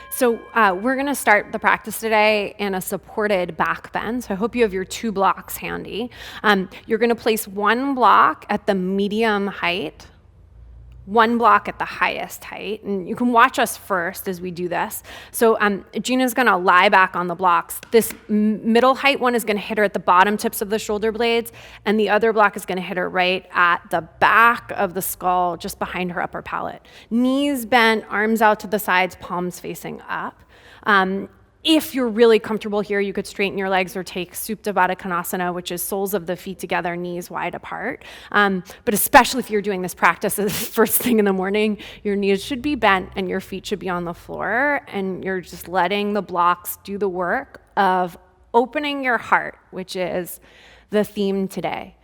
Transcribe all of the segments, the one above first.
So we're going to start the practice today in a supported back bend. So I hope you have your 2 blocks handy. You're going to place 1 block at the medium height, 1 block at the highest height. And you can watch us first as we do this. So Gina's going to lie back on the blocks. This middle height one is going to hit her at the bottom tips of the shoulder blades, and the other block is going to hit her right at the back of the skull, just behind her upper palate. Knees bent, arms out to the sides, palms facing up. If you're really comfortable here, you could straighten your legs or take Supta Baddha Konasana, which is soles of the feet together, knees wide apart. But especially if you're doing this practice first thing in the morning, your knees should be bent and your feet should be on the floor, and you're just letting the blocks do the work of opening your heart, which is the theme today.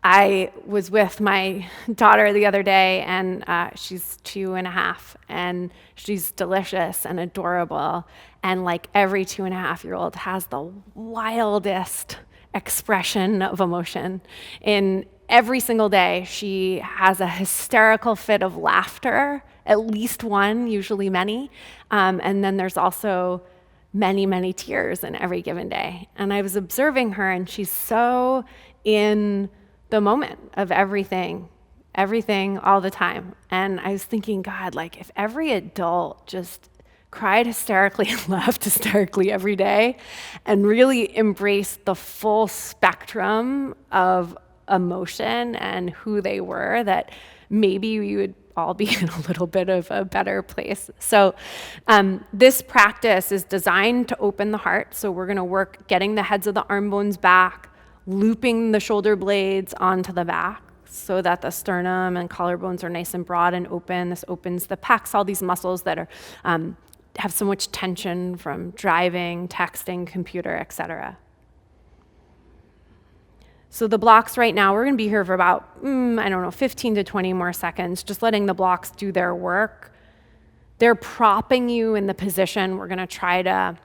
I was with my daughter the other day, and she's 2.5, and she's delicious and adorable. And like every 2.5-year-old has the wildest expression of emotion. In every single day, she has a hysterical fit of laughter, at least one, usually many. And then there's also many, many tears in every given day. And I was observing her, and she's so in the moment of everything all the time. And I was thinking, God, like if every adult just cried hysterically and laughed hysterically every day and really embraced the full spectrum of emotion and who they were, that maybe we would all be in a little bit of a better place. So this practice is designed to open the heart. So we're going to work getting the heads of the arm bones back, looping the shoulder blades onto the back so that the sternum and collarbones are nice and broad and open. This opens the pecs, all these muscles that are have so much tension from driving, texting, computer, etc. So the blocks right now, we're going to be here for about, 15 to 20 more seconds, just letting the blocks do their work. They're propping you in the position we're going to try to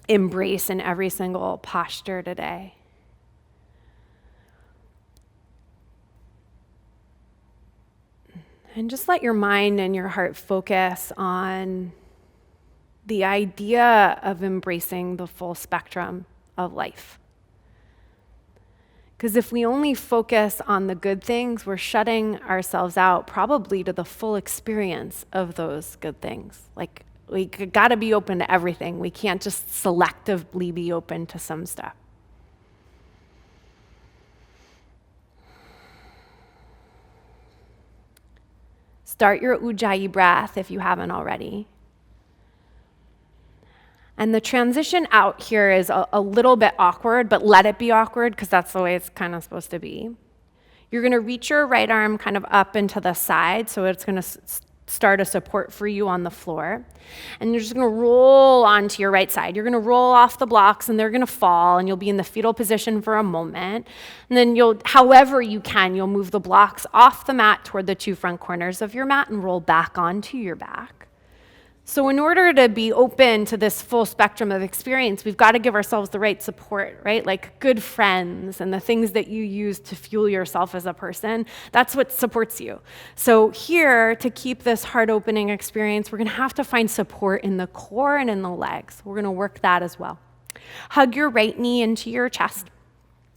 embrace in every single posture today. And just let your mind and your heart focus on the idea of embracing the full spectrum of life. Because if we only focus on the good things, we're shutting ourselves out probably to the full experience of those good things. Like, we gotta be open to everything. We can't just selectively be open to some stuff. Start your Ujjayi breath if you haven't already. And the transition out here is a little bit awkward, but let it be awkward because that's the way it's kind of supposed to be. You're going to reach your right arm kind of up into the side, so it's going to start a support for you on the floor. And you're just going to roll onto your right side. You're going to roll off the blocks, and they're going to fall, and you'll be in the fetal position for a moment. And then however you can, you'll move the blocks off the mat toward the 2 front corners of your mat and roll back onto your back. So in order to be open to this full spectrum of experience, we've got to give ourselves the right support, right? Like good friends and the things that you use to fuel yourself as a person. That's what supports you. So here, to keep this heart-opening experience, we're going to have to find support in the core and in the legs. We're going to work that as well. Hug your right knee into your chest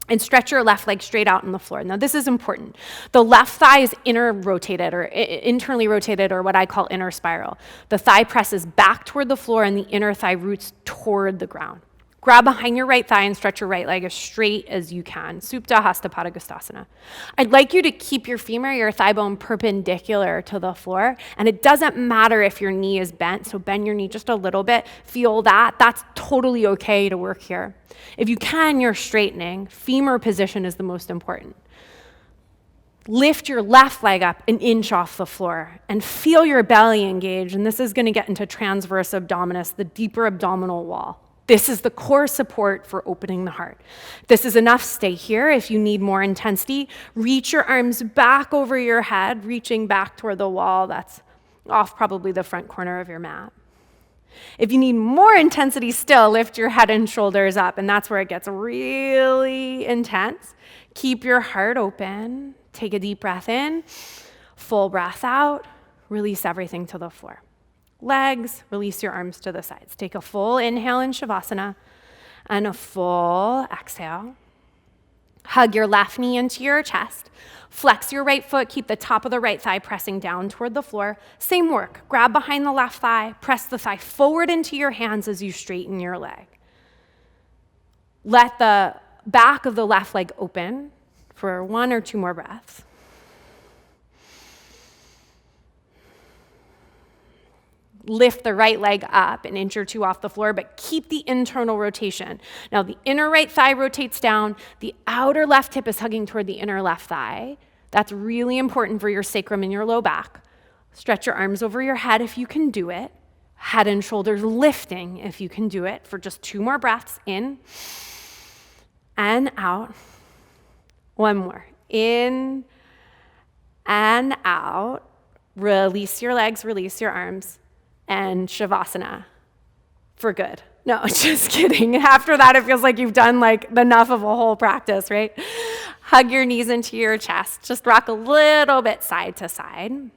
and stretch your left leg straight out on the floor. Now, this is important. The left thigh is internally rotated, or what I call inner spiral. The thigh presses back toward the floor, and the inner thigh roots toward the ground. Grab behind your right thigh and stretch your right leg as straight as you can. Supta Hasta Padangusthasana. I'd like you to keep your femur, your thigh bone, perpendicular to the floor. And it doesn't matter if your knee is bent, so bend your knee just a little bit. Feel that. That's totally okay to work here. If you can, you're straightening. Femur position is the most important. Lift your left leg up an inch off the floor and feel your belly engage. And this is going to get into transverse abdominis, the deeper abdominal wall. This is the core support for opening the heart. If this is enough, stay here. If you need more intensity, reach your arms back over your head, reaching back toward the wall. That's off probably the front corner of your mat. If you need more intensity still, lift your head and shoulders up, and that's where it gets really intense. Keep your heart open. Take a deep breath in, full breath out. release everything to the floor. Legs, release your arms to the sides. Take a full inhale in Shavasana and a full exhale. Hug your left knee into your chest. Flex your right foot. Keep the top of the right thigh pressing down toward the floor. Same work. Grab behind the left thigh. Press the thigh forward into your hands as you straighten your leg. Let the back of the left leg open for 1 or 2 more breaths. Lift the right leg up 1 inch or 2 off the floor, but keep the internal rotation. Now, the inner right thigh rotates down. The outer left hip is hugging toward the inner left thigh. That's really important for your sacrum and your low back. Stretch your arms over your head if you can do it. Head and shoulders lifting if you can do it for just 2 more breaths. In and out. 1 more. In and out. Release your legs, release your arms. And Shavasana for good. No, just kidding. After that, it feels like you've done like enough of a whole practice, right? Hug your knees into your chest. Just rock a little bit side to side.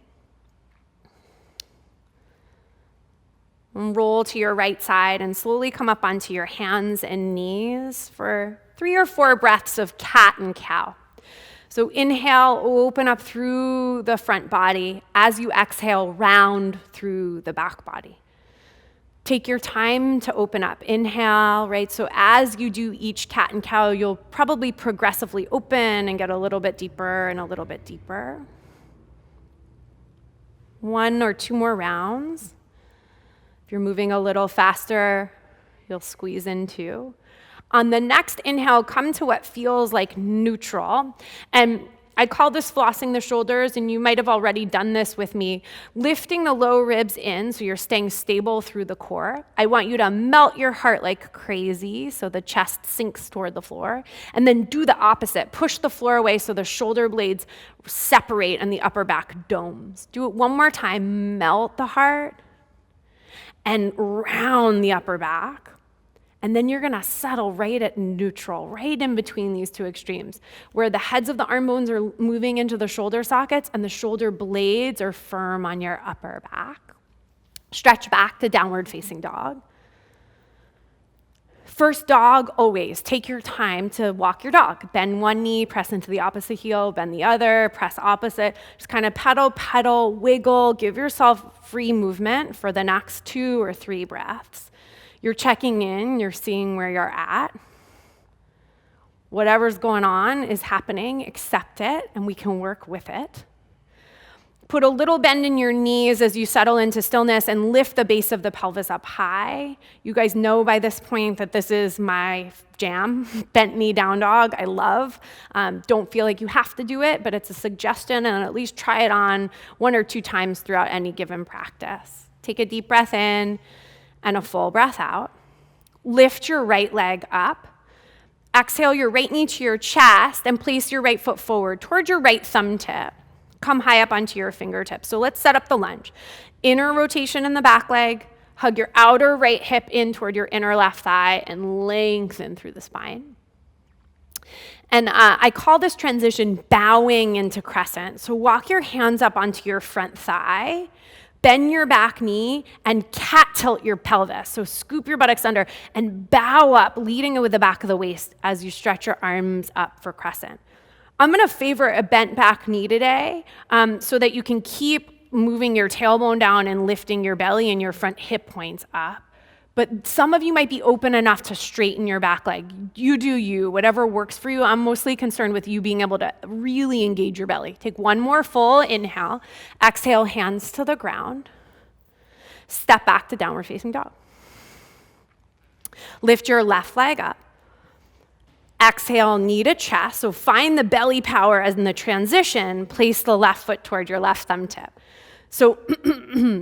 And roll to your right side and slowly come up onto your hands and knees for 3 or 4 breaths of cat and cow. So inhale, open up through the front body. As you exhale, round through the back body. Take your time to open up. Inhale, right? So as you do each cat and cow, you'll probably progressively open and get a little bit deeper and a little bit deeper. 1 or 2 more rounds. If you're moving a little faster, you'll squeeze in 2. On the next inhale, come to what feels like neutral. And I call this flossing the shoulders, and you might have already done this with me. Lifting the low ribs in so you're staying stable through the core. I want you to melt your heart like crazy so the chest sinks toward the floor. And then do the opposite. Push the floor away so the shoulder blades separate and the upper back domes. Do it 1 more time. Melt the heart and round the upper back. And then you're gonna settle right at neutral, right in between these 2 extremes, where the heads of the arm bones are moving into the shoulder sockets and the shoulder blades are firm on your upper back. Stretch back to downward facing dog. First dog, always take your time to walk your dog. Bend 1 knee, press into the opposite heel, bend the other, press opposite. Just kind of pedal, wiggle, give yourself free movement for the next 2 or 3 breaths. You're checking in, you're seeing where you're at. Whatever's going on is happening, accept it, and we can work with it. Put a little bend in your knees as you settle into stillness and lift the base of the pelvis up high. You guys know by this point that this is my jam. Bent knee down dog, I love. Don't feel like you have to do it, but it's a suggestion, and at least try it on 1 or 2 times throughout any given practice. Take a deep breath in and a full breath out. Lift your right leg up. Exhale your right knee to your chest and place your right foot forward towards your right thumb tip. Come high up onto your fingertips. So let's set up the lunge. Inner rotation in the back leg. Hug your outer right hip in toward your inner left thigh and lengthen through the spine. And I call this transition bowing into crescent. So walk your hands up onto your front thigh. Bend your back knee and cat tilt your pelvis. So scoop your buttocks under and bow up, leading with the back of the waist as you stretch your arms up for crescent. I'm gonna favor a bent back knee today so that you can keep moving your tailbone down and lifting your belly and your front hip points up. But some of you might be open enough to straighten your back leg. You do you, whatever works for you. I'm mostly concerned with you being able to really engage your belly. Take 1 more full inhale. Exhale, hands to the ground. Step back to downward facing dog. Lift your left leg up. Exhale, knee to chest. So find the belly power as in the transition. Place the left foot toward your left thumb tip. So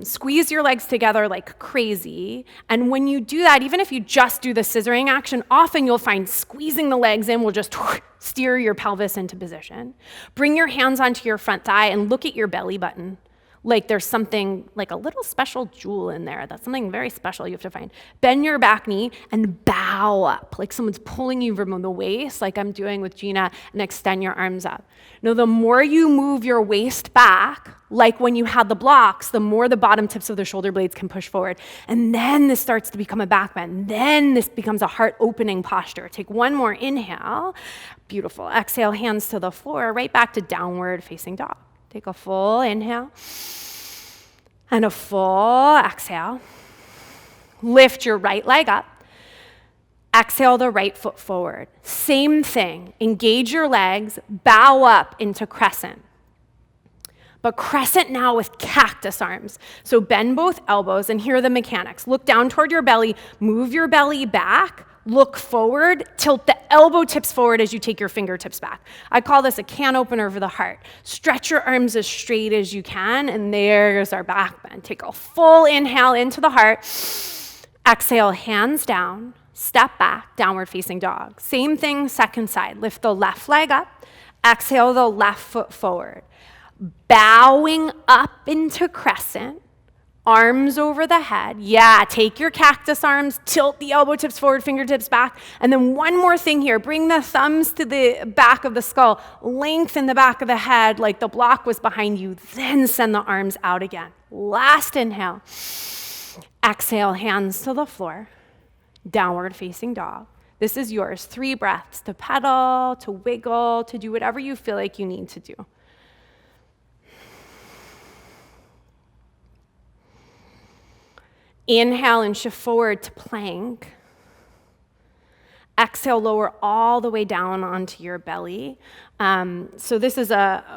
squeeze your legs together like crazy. And when you do that, even if you just do the scissoring action, often you'll find squeezing the legs in will just steer your pelvis into position. Bring your hands onto your front thigh and look at your belly button. like there's something, like a little special jewel in there. That's something very special you have to find. Bend your back knee and bow up, like someone's pulling you from the waist, like I'm doing with Gina, and extend your arms up. Now, the more you move your waist back, like when you had the blocks, the more the bottom tips of the shoulder blades can push forward. And then this starts to become a back bend. Then this becomes a heart-opening posture. Take one more inhale. Beautiful. Exhale, hands to the floor, right back to downward facing dog. Take a full inhale and a full exhale. Lift your right leg up. Exhale the right foot forward. Same thing. Engage your legs, bow up into crescent. But crescent now with cactus arms. So bend both elbows, and here are the mechanics. Look down toward your belly, move your belly back, look forward, tilt the elbow tips forward as you take your fingertips back. I call this a can opener for the heart. Stretch your arms as straight as you can, and there's our back bend. Take a full inhale into the heart. Exhale, hands down, step back, downward facing dog. Same thing, second side. Lift the left leg up, exhale the left foot forward. Bowing up into crescent, arms over the head. Yeah, take your cactus arms, tilt the elbow tips forward, fingertips back. And then one more thing here, bring the thumbs to the back of the skull, lengthen the back of the head like the block was behind you, then send the arms out again. Last inhale. Exhale, hands to the floor, downward facing dog. This is yours. 3 breaths to pedal, to wiggle, to do whatever you feel like you need to do. Inhale and shift forward to plank. Exhale, lower all the way down onto your belly. So this is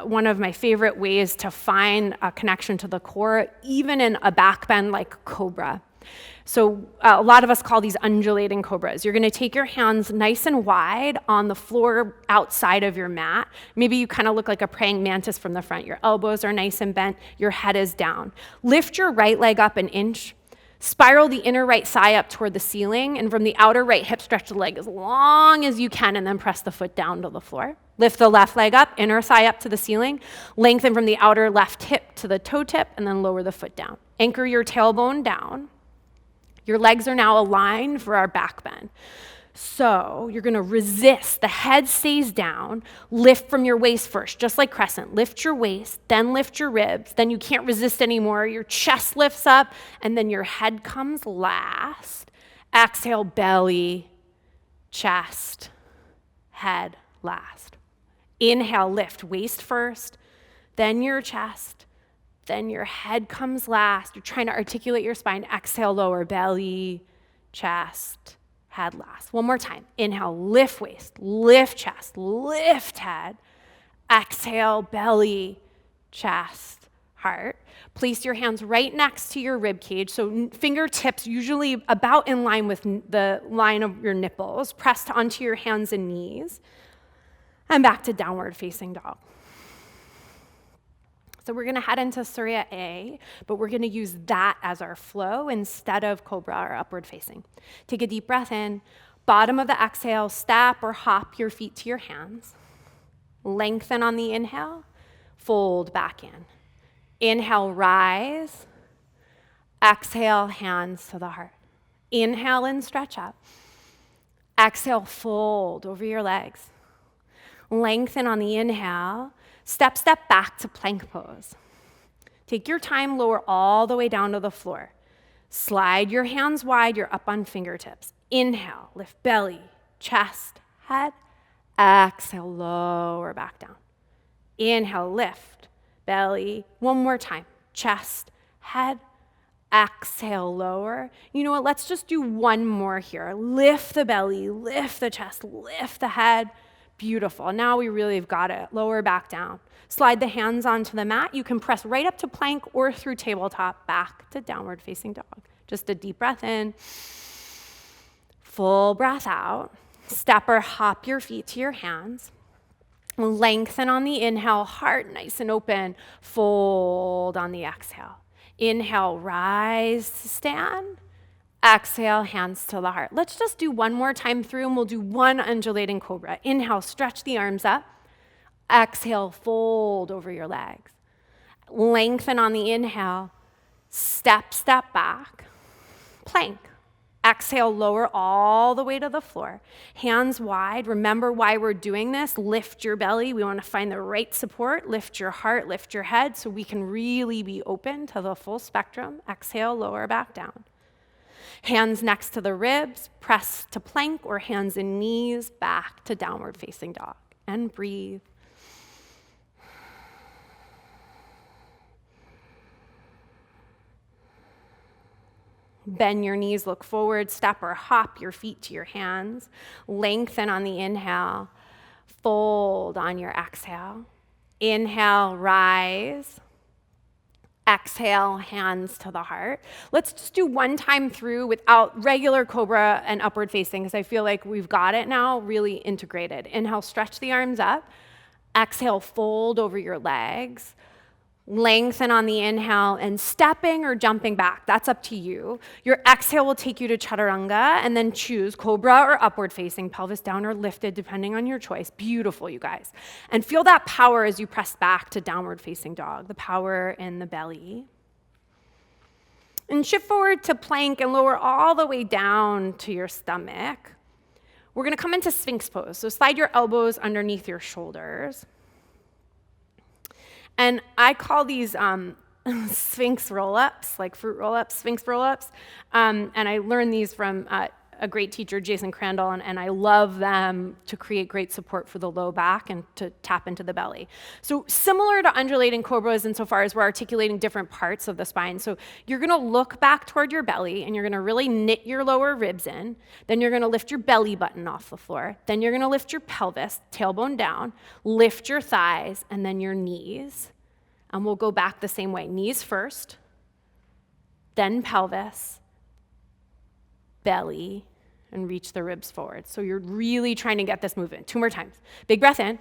one of my favorite ways to find a connection to the core, even in a back bend like cobra. So a lot of us call these undulating cobras. You're gonna take your hands nice and wide on the floor outside of your mat. Maybe you kind of look like a praying mantis from the front. Your elbows are nice and bent, your head is down. Lift your right leg up an inch. Spiral the inner right thigh up toward the ceiling, and from the outer right hip, stretch the leg as long as you can, and then press the foot down to the floor. Lift the left leg up, inner thigh up to the ceiling. Lengthen from the outer left hip to the toe tip, and then lower the foot down. Anchor your tailbone down. Your legs are now aligned for our back bend. So you're gonna resist. The head stays down. Lift from your waist first, just like crescent. Lift your waist, then lift your ribs. Then you can't resist anymore. Your chest lifts up, and then your head comes last. Exhale, belly, chest, head last. Inhale, lift, waist first, then your chest, then your head comes last. You're trying to articulate your spine. Exhale, lower belly, chest, head last. One more time. Inhale, lift waist, lift chest, lift head. Exhale, belly, chest, heart. Place your hands right next to your rib cage. So fingertips usually about in line with the line of your nipples, pressed onto your hands and knees. And back to downward facing dog. So we're gonna head into Surya A, but we're gonna use that as our flow instead of cobra or upward facing. Take a deep breath in. Bottom of the exhale, step or hop your feet to your hands. Lengthen on the inhale, fold back in. Inhale, rise. Exhale, hands to the heart. Inhale and stretch up. Exhale, fold over your legs. Lengthen on the inhale. Step back to plank pose. Take your time, lower all the way down to the floor. Slide your hands wide, you're up on fingertips. Inhale, lift belly, chest, head. Exhale, lower back down. Inhale, lift, belly. One more time, chest, head. Exhale, lower. You know what, let's just do one more here. Lift the belly, lift the chest, lift the head. Beautiful. Now we really have got it. Lower back down. Slide the hands onto the mat. You can press right up to plank or through tabletop, back to downward facing dog. Just a deep breath in. Full breath out. Step or hop your feet to your hands. Lengthen on the inhale, heart nice and open. Fold on the exhale. Inhale, rise to stand. Exhale, hands to the heart. Let's just do one more time through, and we'll do one undulating cobra. Inhale, stretch the arms up. Exhale, fold over your legs. Lengthen on the inhale. Step, step back. Plank. Exhale, lower all the way to the floor. Hands wide. Remember why we're doing this. Lift your belly. We want to find the right support. Lift your heart, lift your head so we can really be open to the full spectrum. Exhale, lower back down. Hands next to the ribs, press to plank, or hands and knees back to downward facing dog. And breathe. Bend your knees, look forward, step or hop your feet to your hands. Lengthen on the inhale, fold on your exhale. Inhale, rise. Exhale, hands to the heart. Let's just do one time through without regular cobra and upward facing, because I feel like we've got it now really integrated. Inhale, stretch the arms up. Exhale, fold over your legs. Lengthen on the inhale and stepping or jumping back. That's up to you. Your exhale will take you to chaturanga, and then choose cobra or upward facing, pelvis down or lifted, depending on your choice. Beautiful, you guys. And feel that power as you press back to downward facing dog, the power in the belly. And shift forward to plank and lower all the way down to your stomach. We're gonna come into Sphinx pose. So slide your elbows underneath your shoulders. And I call these Sphinx roll-ups, like fruit roll-ups, Sphinx roll-ups. And I learned these from a great teacher, Jason Crandall, and I love them to create great support for the low back and to tap into the belly. So similar to undulating cobras insofar as we're articulating different parts of the spine. So you're gonna look back toward your belly and you're gonna really knit your lower ribs in. Then you're gonna lift your belly button off the floor. Then you're gonna lift your pelvis, tailbone down, lift your thighs, and then your knees. And we'll go back the same way. Knees first, then pelvis, belly, and reach the ribs forward. So you're really trying to get this movement. 2 more times. Big breath in.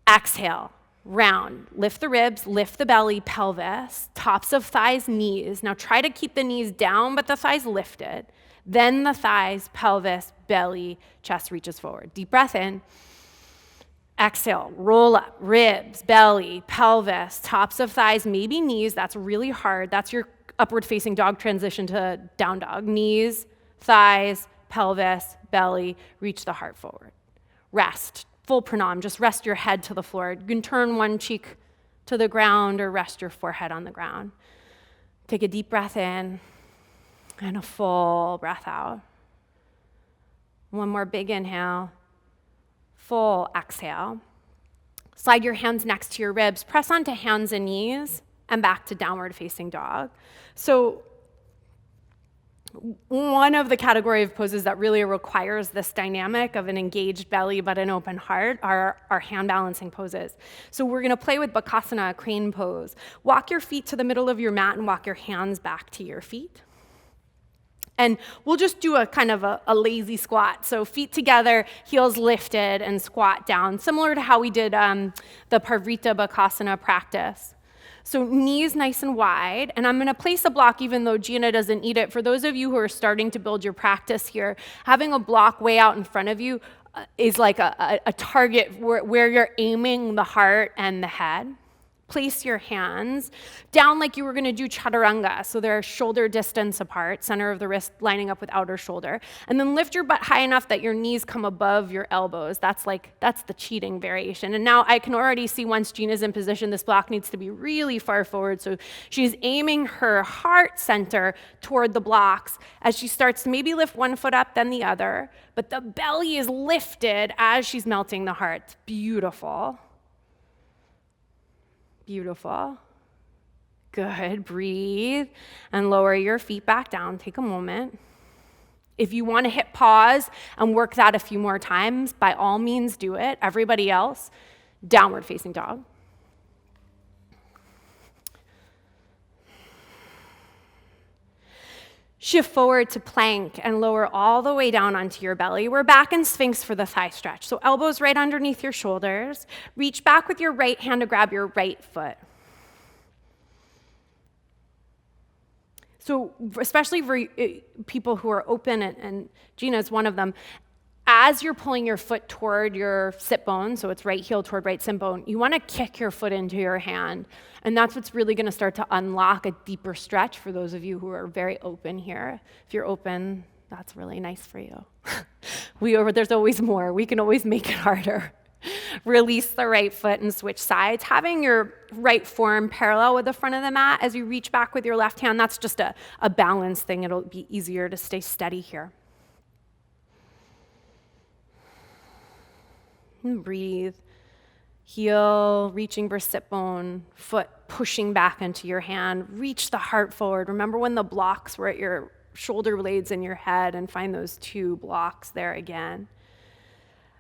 Exhale, round. Lift the ribs, lift the belly, pelvis, tops of thighs, knees. Now try to keep the knees down, but the thighs lifted. Then the thighs, pelvis, belly, chest reaches forward. Deep breath in. Exhale, roll up, ribs, belly, pelvis, tops of thighs, maybe knees. That's really hard. That's your upward facing dog transition to down dog. Knees, thighs, pelvis, belly, reach the heart forward. Rest, full pranam, just rest your head to the floor. You can turn one cheek to the ground or rest your forehead on the ground. Take a deep breath in and a full breath out. One more big inhale. Full exhale. Slide your hands next to your ribs. Press onto hands and knees and back to downward facing dog. So one of the category of poses that really requires this dynamic of an engaged belly but an open heart are our hand balancing poses. So we're gonna play with bakasana, a crane pose. Walk your feet to the middle of your mat and walk your hands back to your feet. And we'll just do a kind of a lazy squat. So feet together, heels lifted, and squat down, similar to how we did the Parvrita Bakasana practice. So knees nice and wide, and I'm gonna place a block even though Gina doesn't need it. For those of you who are starting to build your practice here, having a block way out in front of you is like a target where you're aiming the heart and the head. Place your hands down like you were going to do chaturanga. So they're shoulder distance apart, center of the wrist lining up with outer shoulder. And then lift your butt high enough that your knees come above your elbows. That's the cheating variation. And now I can already see once Gina's in position, this block needs to be really far forward. So she's aiming her heart center toward the blocks as she starts to maybe lift one foot up, then the other. But the belly is lifted as she's melting the heart. It's beautiful. Beautiful. Good. Breathe and lower your feet back down. Take a moment. If you want to hit pause and work that a few more times, by all means do it. Everybody else, downward facing dog. Shift forward to plank and lower all the way down onto your belly. We're back in Sphinx for the thigh stretch. So elbows right underneath your shoulders. Reach back with your right hand to grab your right foot. So especially for people who are open, and Gina is one of them, as you're pulling your foot toward your sit bone, so it's right heel toward right sit bone, you want to kick your foot into your hand. And that's what's really going to start to unlock a deeper stretch for those of you who are very open here. If you're open, that's really nice for you. There's always more. We can always make it harder. Release the right foot and switch sides. Having your right form parallel with the front of the mat as you reach back with your left hand, that's just a balance thing. It'll be easier to stay steady here. And breathe. Heel reaching for sit bone, foot pushing back into your hand. Reach the heart forward. Remember when the blocks were at your shoulder blades in your head, and find those two blocks there again.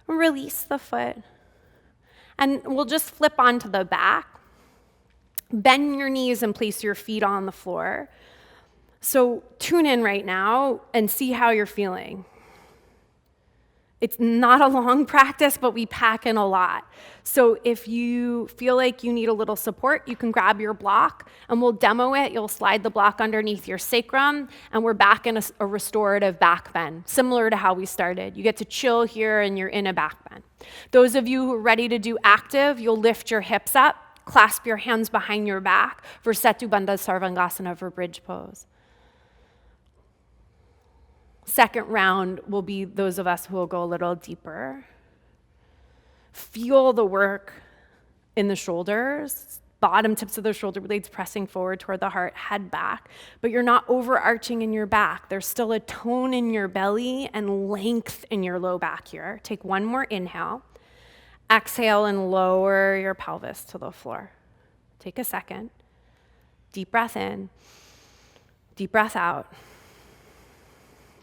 Release the foot. And we'll just flip onto the back. Bend your knees and place your feet on the floor. So tune in right now and see how you're feeling. It's not a long practice, but we pack in a lot. So if you feel like you need a little support, you can grab your block and we'll demo it. You'll slide the block underneath your sacrum and we're back in a restorative back bend, similar to how we started. You get to chill here and you're in a back bend. Those of you who are ready to do active, you'll lift your hips up, clasp your hands behind your back for Setu Bandha Sarvangasana for bridge pose. Second round will be those of us who will go a little deeper. Feel the work in the shoulders, bottom tips of the shoulder blades pressing forward toward the heart, head back. But you're not overarching in your back. There's still a tone in your belly and length in your low back here. Take one more inhale. Exhale and lower your pelvis to the floor. Take a second. Deep breath in. Deep breath out.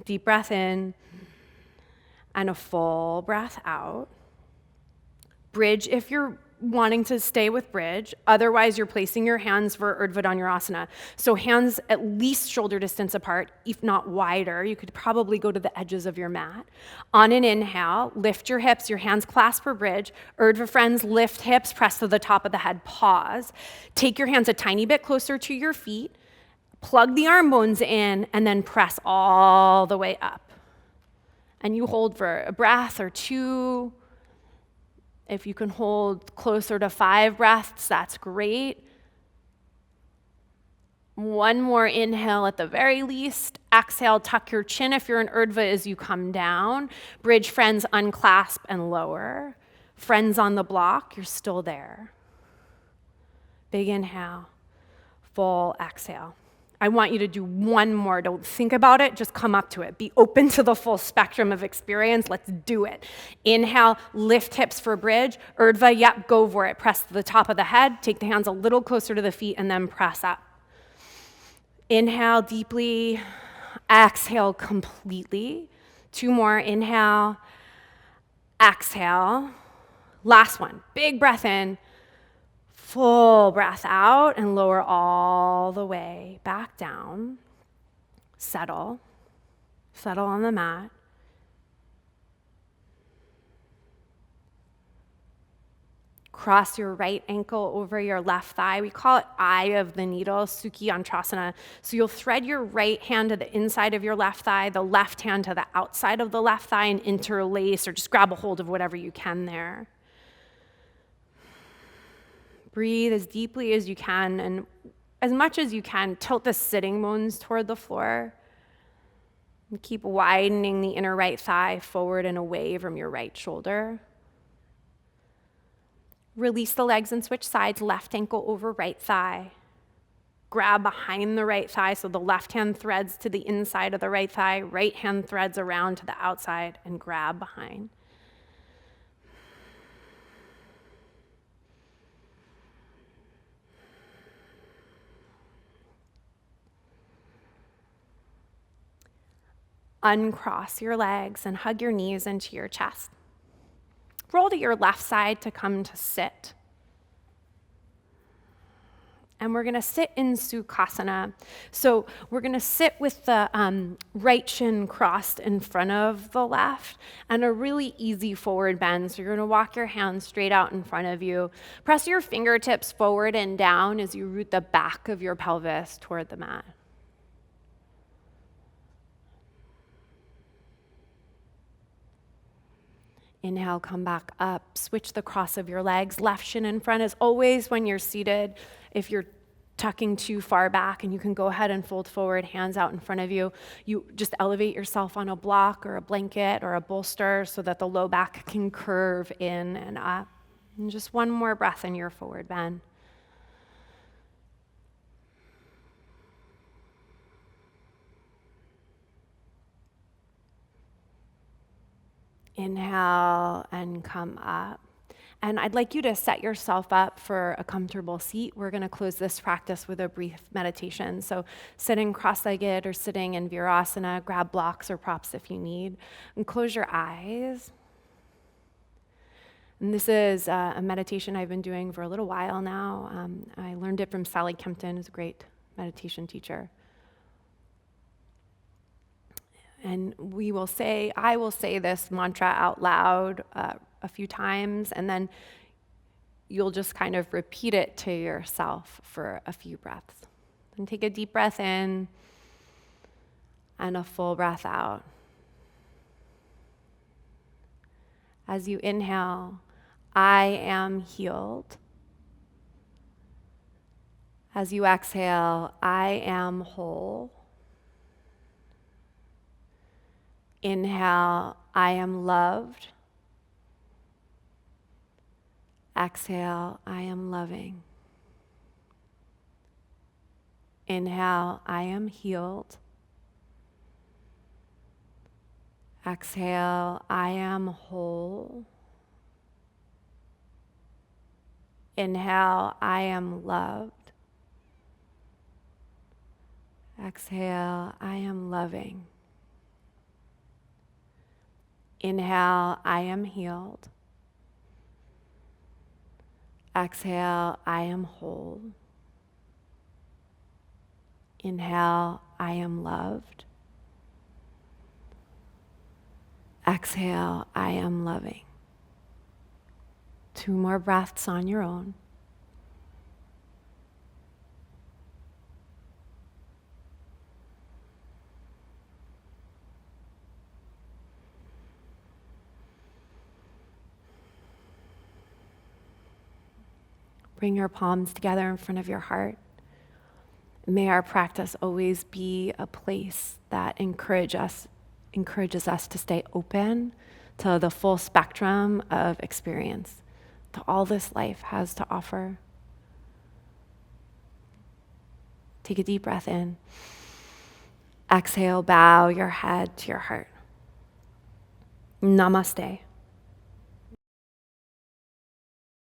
Deep breath in and a full breath out. Bridge if you're wanting to stay with bridge. Otherwise, you're placing your hands for Urdhva Dhanurasana. So hands at least shoulder distance apart, if not wider. You could probably go to the edges of your mat. On an inhale, lift your hips, your hands clasp for bridge. Urdhva friends, lift hips, press to the top of the head, pause. Take your hands a tiny bit closer to your feet. Plug the arm bones in and then press all the way up. And you hold for a breath or two. If you can hold closer to 5 breaths, that's great. One more inhale at the very least. Exhale, tuck your chin if you're in Urdhva as you come down. Bridge friends, unclasp and lower. Friends on the block, you're still there. Big inhale, full exhale. I want you to do one more. Don't think about it, just come up to it. Be open to the full spectrum of experience. Let's do it. Inhale, lift hips for bridge. Urdhva, yep, go for it. Press to the top of the head. Take the hands a little closer to the feet and then press up. Inhale deeply. Exhale completely. 2 more. Inhale. Exhale. Last one. Big breath in. Full breath out and lower all the way back down. Settle. Settle on the mat. Cross your right ankle over your left thigh. We call it eye of the needle, Sukhi Antrasana. So you'll thread your right hand to the inside of your left thigh, the left hand to the outside of the left thigh, and interlace or just grab a hold of whatever you can there. Breathe as deeply as you can, and as much as you can, tilt the sitting bones toward the floor. And keep widening the inner right thigh forward and away from your right shoulder. Release the legs and switch sides, left ankle over right thigh. Grab behind the right thigh so the left hand threads to the inside of the right thigh, right hand threads around to the outside, and grab behind. Uncross your legs and hug your knees into your chest. Roll to your left side to come to sit. And we're going to sit in Sukhasana. So we're going to sit with the right shin crossed in front of the left and a really easy forward bend. So you're going to walk your hands straight out in front of you. Press your fingertips forward and down as you root the back of your pelvis toward the mat. Inhale, come back up. Switch the cross of your legs. Left shin in front as always when you're seated. If you're tucking too far back, and you can go ahead and fold forward, hands out in front of you. You just elevate yourself on a block or a blanket or a bolster so that the low back can curve in and up. And just one more breath in your forward bend. Inhale and come up. And I'd like you to set yourself up for a comfortable seat. We're going to close this practice with a brief meditation. So sitting cross-legged or sitting in virasana, grab blocks or props if you need, and close your eyes. And this is a meditation I've been doing for a little while now. I learned it from Sally Kempton, who's a great meditation teacher. And I will say this mantra out loud a few times, and then you'll just kind of repeat it to yourself for a few breaths. And take a deep breath in and a full breath out. As you inhale, I am healed. As you exhale, I am whole. Inhale, I am loved. Exhale, I am loving. Inhale, I am healed. Exhale, I am whole. Inhale, I am loved. Exhale, I am loving. Inhale, I am healed. Exhale, I am whole. Inhale, I am loved. Exhale, I am loving. 2 more breaths on your own. Bring your palms together in front of your heart. May our practice always be a place that encourages us to stay open to the full spectrum of experience, to all this life has to offer. Take a deep breath in. Exhale, bow your head to your heart. Namaste.